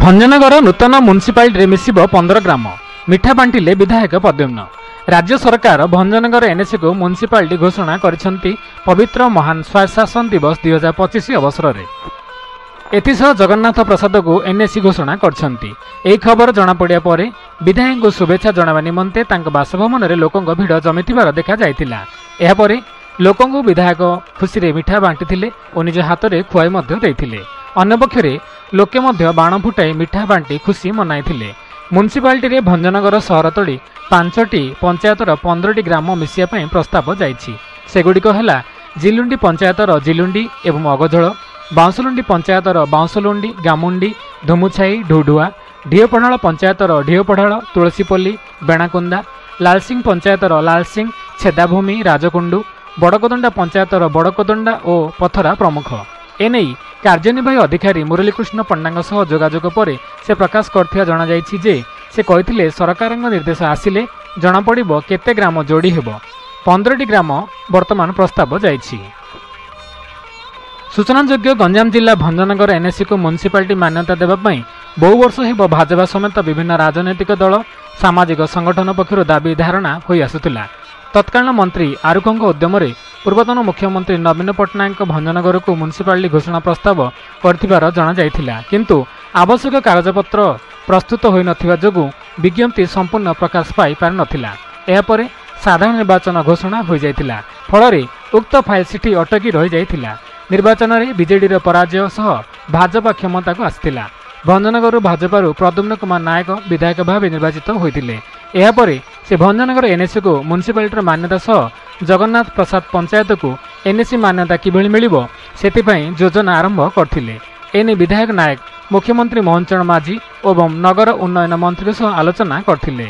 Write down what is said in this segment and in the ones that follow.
भंजनगर नूतन municipality मिसिब 15 ग्राम मिठा बांटिले विधायक पद्युम्न। राज्य सरकार भंजनगर एनएसी को म्युनिसिपालिटी घोषणा करिसेंती पवित्र महान स्वशासन दिवस 2025 अवसर में। एथिसह जगन्नाथ प्रसाद को एनएसी घोषणा करछंती। एही खबर जना पड़िया परे विधायक को शुभेच्छा जणावा निमंते तांक बासभवन में लोकों भिड़ जमिथिबार देखा जायतिला। एहा परे लोकों को विधायक खुशी रे मिठा बांटिथिले और निज हाथ में खुआई मध्य देथिले। अन्यपक्षरे लोके मध्य बाण फुटाई मिठा बांटी खुशी मनाइथिले। म्युनिसिपालिटी रे भंजनगर सहर तली 5टी पंचायतर 15टी ग्राम मिसिया पई प्रस्ताव जाइछि। सेगुडिक ହେଲା जिलुंडी पंचायतर जिलुंडी एवं अगझोल, बाउंसलुंडी पंचायतर बाउंसलुंडी, गामुंडी, धुमुछाई, ढुढुआ, ढिओपढ़ाल पंचायतर ढिओपढ़ाल, तुलसीपल्ली, बेणाकुंदा, लालसिंह पंचायतर लालसिंह, छेदाभूमि, राजकुंडू, बड़कोदंडा पंचायतर बड़कोदंडा और पथरा प्रमुख। एने कार्यनिर्वाही अधिकारी मुरलीकृष्ण पंडांग सह जोगाजोग पर से प्रकाश करथिया जणा जायछि जे से कहिथिले सरकारक निर्देश आसिले जणा पड़िबो केते ग्राम जोड़ी हेबो। 15टी ग्राम वर्तमान प्रस्ताव जायछि। सूचनायोग्य गंजाम जिला भंजनगर एनएसी को म्युनिसिपालिटी मान्यता देबा पई बहु वर्ष हेबो भाजपा समेत विभिन्न राजनैतिक दल सामाजिक संगठन पक्षर दाबी धारणा होई आसुतिला। तत्कालीन मंत्री आरुखंग उद्यम पूर्वतन मुख्यमंत्री नवीन पट्टनायक भंजनगर को म्युनिसिपालिटी घोषणा प्रस्ताव करथिबार जणा जायथिला, किंतु आवश्यक कागजपत्र प्रस्तुत होई नथिबा जोगु विज्ञप्ति संपूर्ण प्रकाश पाई पार नथिला। एहा परे साधारण निर्वाचन घोषणा होई जायथिला। फलरे उक्त फाइल सिटी अटकी रही जायथिला। निर्वाचन में बीजेडी पराजय सह भाजपा क्षमता को आसिथिला। भंजनगर भाजपा प्रद्युम्न कुमार नायक विधायक भाव निर्वाचित होते। यापर से भंजनगर एनएसी को म्युनिसिपालिटी मान्यता सह जगन्नाथ प्रसाद पंचायत को एनएसी मान्यता किभଳି मिलिबो सेतिपई योजना आरंभ करथिले। एने विधायक नायक मुख्यमंत्री मोहन चरण माझी एवं नगर उन्नयन मंत्री सह आलोचना करथिले।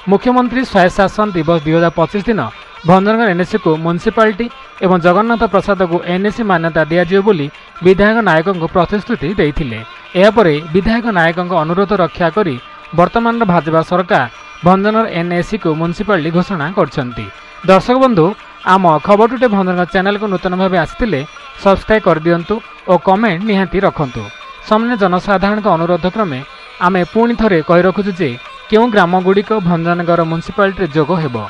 मुख्यमंत्री स्वशासन दिवस 2025 दिन भंजनगर एनएसी को म्युनिसिपालिटी एवं जगन्नाथ प्रसाद को एनएसी मान्यता दियाजियो बोली विधायक नायक को प्रतिश्रुति देइथिले। यापर विधायक नायक अनुरोध रक्षा करी वर्तमान भाजपा सरकार भंजनगर एनएसी को म्युनिसिपालिटी घोषणा करछंती। दर्शक बंधु, आम खबर टुडे भंजनगर चैनल को नूतन भाव आसिथिले सब्सक्राइब कर दियंतु और कमेंट निहाती रखंतु। सामने जनसाधारण अनुरोध क्रमे आमे पुणी थरे कहि रखुछु जे केउ ग्राम गुड़िक भंजनगर म्युनिसिपालिटी जोग हेबो।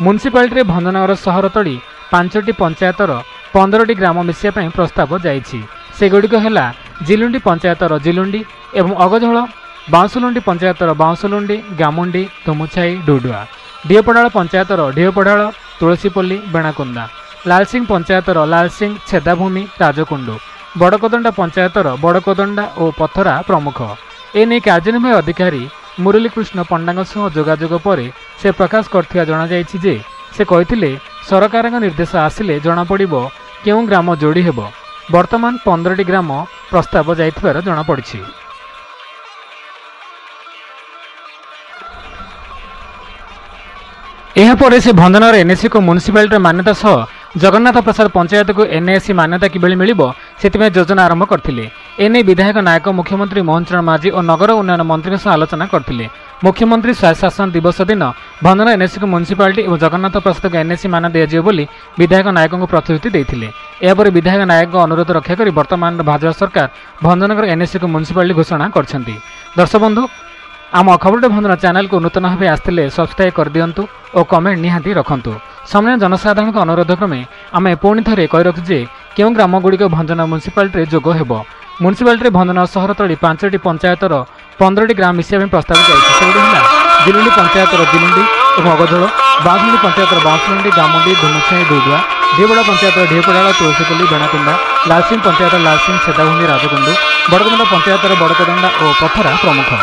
म्युनिसिपालिटी भंजनगर सहर तली 5टी पंचायतर 15टी ग्राम मिसिया पई प्रस्ताव जाइछि। सेगुडिक ହେଲା जिलुंडी पंचायतर जिलुंडी एवं अगझोल, बाउंसलुंडी पंचायतर बाउंसलुंडी, गामुंडी, धुमुछाई, ढुढुआ, ढिओपढ़ाल पंचायतर ढिओपढ़ाल, तुलसीपल्ली, बेणाकुंदा, लालसिंह पंचायतर लालसिंह, छेदाभूमि, राजकुंडू, बड़कोदंडा पंचायतर बड़कोदंडा और पथरा प्रमुख। एने कार्यनिर्वाही अधिकारी मुरलीकृष्ण पंडांग सह जोगाजोग पर से प्रकाश करथिया जणा जायछि जे से कहिथिले सरकारक निर्देश आसिले जणा पड़िबो केउ ग्राम जोड़ी हेबो। वर्तमान 15टी ग्राम प्रस्ताव जाइथिबार जणा पड़िछि। यापर से भंजनगर एनएसी को म्युनिसिपालिटी मान्यता सह जगन्नाथ प्रसाद पंचायत को एनएसी मान्यता किभଳି मिलिबो सेतिमे योजना आरंभ करथिले। एने विधायक नायक मुख्यमंत्री मोहन चरण माझी और नगर उन्नयन मंत्री सह आलोचना करथिले। मुख्यमंत्री स्वशासन दिवस दिन भंजनगर एनएसी को म्युनिसिपालिटी और जगन्नाथ प्रसाद को एनएसी मान्यता दियाजियो बोली विधायक नायक को प्रतिश्रुति देइथिले। यापर विधायक नायक अनुरोध रक्षा करी वर्तमान भाजपा सरकार भंजनगर एनएसी को म्युनिसिपालिटी घोषणा करछंती। दर्शक बंधु, आम खबर भंजन चैनल को नूतन भाव आसते सब्सक्राइब कर दियंतु और कमेंट निहाती रखंतु। सामने जनसाधारण अनुरोध क्रमे आमे पुणी थरे कहि रखु जे केउ ग्राम गुड़िक भंजन म्युनिसिपालिटी जोग हेबो। म्युनिसिपालिटी भंजन सहर तली 5टी पंचायतर 15टी ग्राम मिसिया प्रस्ताव जाइछि। सेगुडी होला जिलुंडी पंचायतर जिलुंडी एवं अगझोल, बाउंसलुंडी पंचायतर बाउंसलुंडी, गामुंडी, धुमुछाई, ढुढुआ, ढिओपढ़ा पंचायतर ढिओपढ़ाल, तुलसीपल्ली, बेणाकुंदा, लालसिंह पंचायतर लालसिंह, छेदाभूमि, राजकुंडू, बड़कोदंडा पंचायतर बड़कोदंडा और पथरा प्रमुख।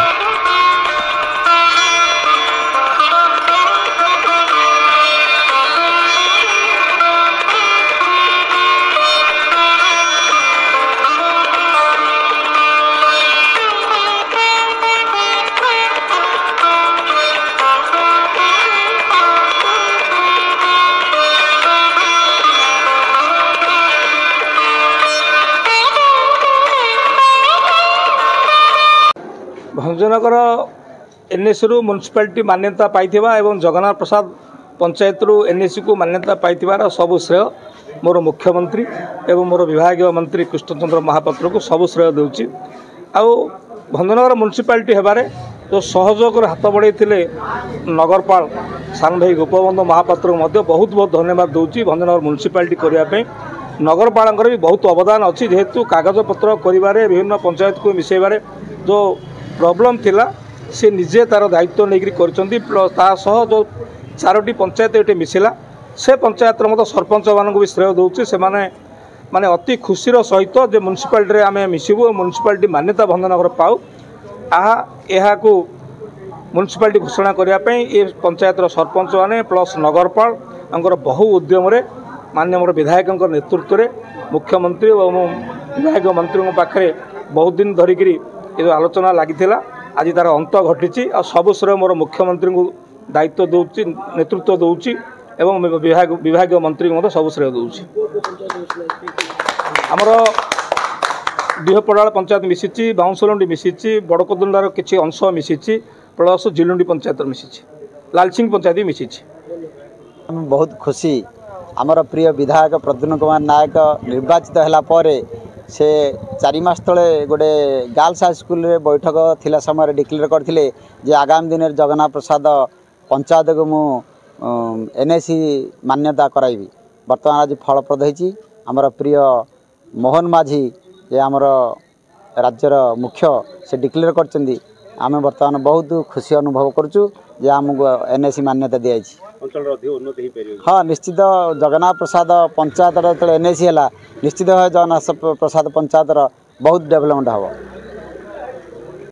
भंजनगर एनएसी रु म्युनिसिपालिटी मान्यता पाइथिबा एवं जगन्नाथ प्रसाद पंचायत रु एनएसी को मान्यता पाइथिबार सबु श्रेय मोर मुख्यमंत्री एवं मोर विभागीय मंत्री कृष्णचंद्र महापात्र को सबु श्रेय देउची। भंजनगर म्युनिसिपालिटी हेबारे जो सहयोग हाथ बढ़े नगरपाल सान भाई गोपबंधु महापात्र को बहुत बहुत धन्यवाद दूसरी भंजनगर म्युनिसिपालिटी करने नगरपाल भी बहुत अवदान अच्छी जेहेतु कागज पत्र कर विभिन्न पंचायत को मिसेबारे जो प्रॉब्लम थिला से निजे तार दायित्व नहीं कर जो 4टी पंचायत ये मिसिला से पंचायत सरपंच मान भी श्रेय दूसरी से माने अति खुशीर सहित जो म्युनिसिपालिटी आम मिसबू म्युनिसिपालिटी मान्यता भंजनगर पाऊ यहाँ म्युनिसिपालिटी घोषणा करने ये पंचायत सरपंच मैंने प्लस नगरपाल बहु उद्यम माननीय मोर विधायक नेतृत्व में मुख्यमंत्री और विधायक मंत्री पाखे बहुत दिन धरिक ये आलोचना लगी आज तार अंत घटी सब श्रेय मोर मुख्यमंत्री को दायित्व दूची नेतृत्व दूची एवं विभाग मंत्री को सब श्रेय दूची आमर डीहपड़ाल पंचायत मिसी बाउंसलुंडी मिसी बड़कदुंडार किसी अंश मिसी प्लस जिलुंडी पंचायत मिसी लालसिंह पंचायत भी मिसी बहुत खुशी आमर प्रिय विधायक प्रद्युम्न कुमार नायक निर्वाचित है से 4 मास तले गोटे गर्ल्स हाई स्कूल रे बैठक थिला समय डिक्लेयर करथिले जे आगामी दिन जगन्नाथ प्रसाद पंचायत को मु एनएसी मान्यता कराइबी वर्तमान आज फलप्रद होईची आमर प्रिय मोहन माझी जे आमर राज्यर मुख्य से डिक्लेयर करचंदी आमे वर्तमान बहुत खुशी अनुभव करचु जे आमको एनएसी मान्यता दिया हाँ निश्चित जगन्नाथ प्रसाद पंचायत एनएसी है निश्चित भाव जगन्नाथ प्रसाद पंचायत बहुत डेवलपमेंट हम।